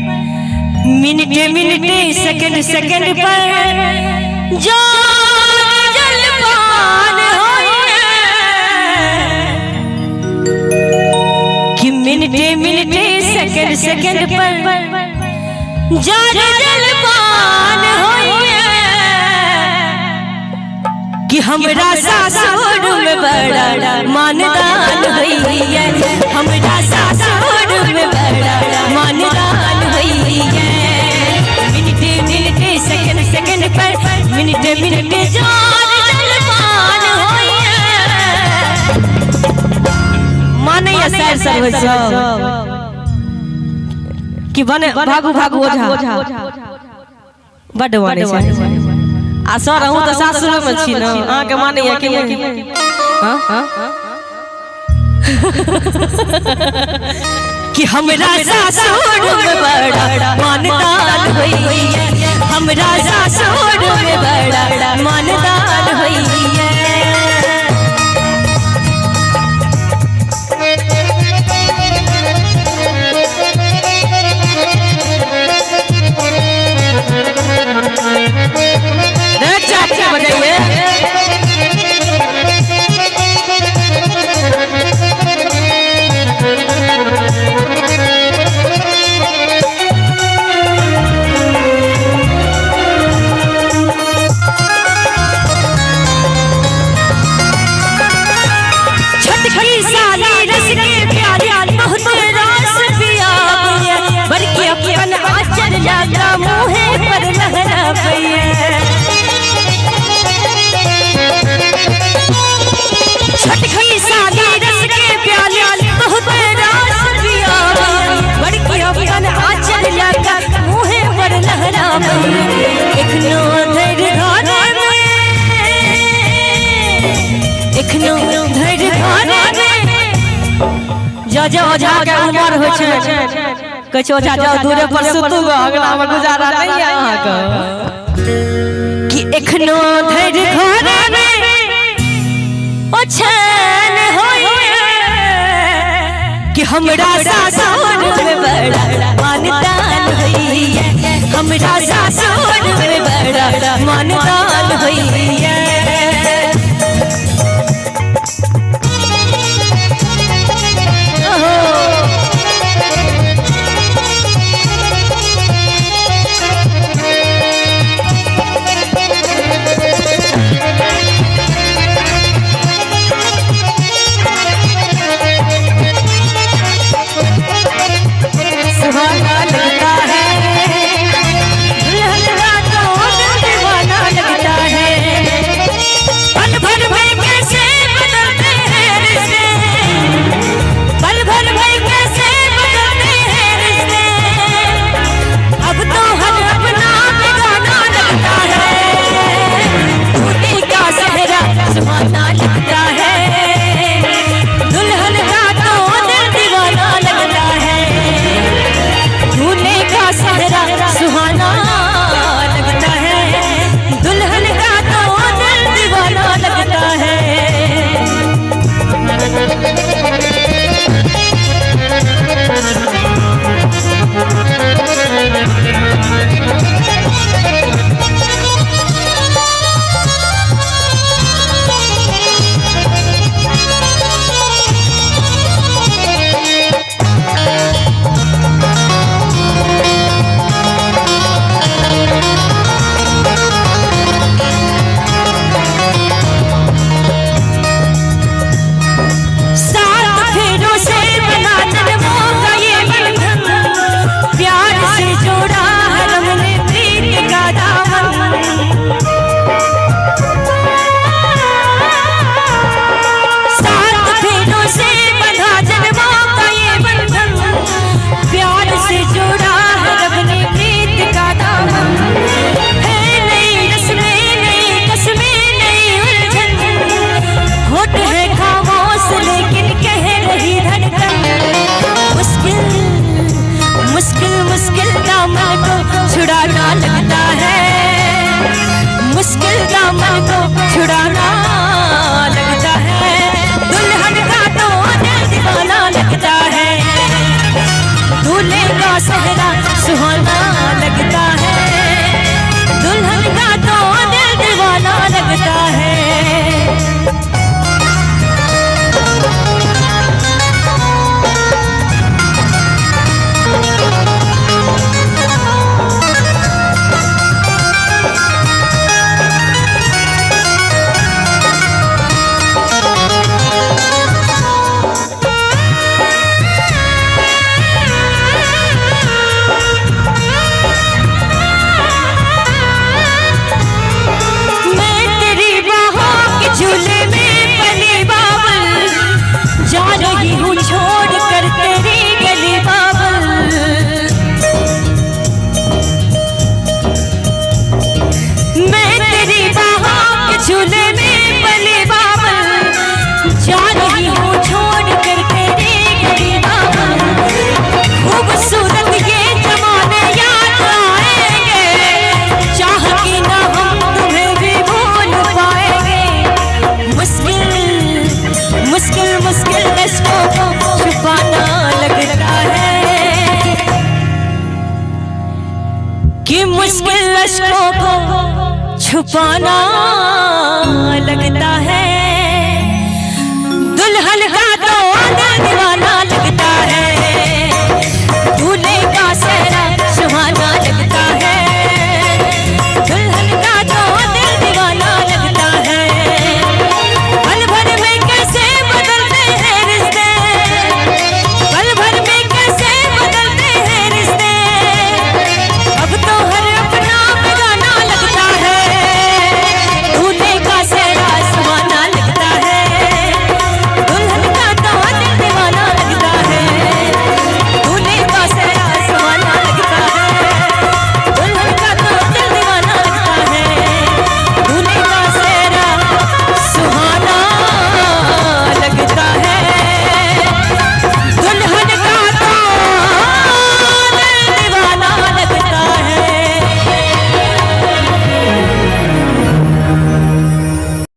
मिनटे मिनटे second second पर जो जलपान कि मिनटे मिनटे सेकंड सेकंड पर जो जलपान कि हमरा सासुर में बड़ा मानदान हुई है, हमरा सासुर में बड़ा मानदान हुई है। मिनटे मिनटे सेकंड सेकंड पर मिनटे मिनटे जान जलपान हुई है। माने या सर सर हो सब कि बने भागू भागू ओझा बड़ माने छै आ सर हूँ तो सासुर में छी ना अहाँ के माने या कि हां कि हमरा सासुर में बड़ा मानदान हुई है, हमरा सासुर में बड़ा मानदान हुई है। जो ओझा के उमर हो छै कहै छै ओझा जाओ दूरे पर सुतू गो अगला में गुजारा नहीं है अहाँ के कि एखनो धैर्य घर में ओछन होय कि हमरा सासुर में बड़ा मानदान होई है, हमरा सासुर में बड़ा मानदान होई है। कि मुश्किल अश्कों को छुपाना लगता है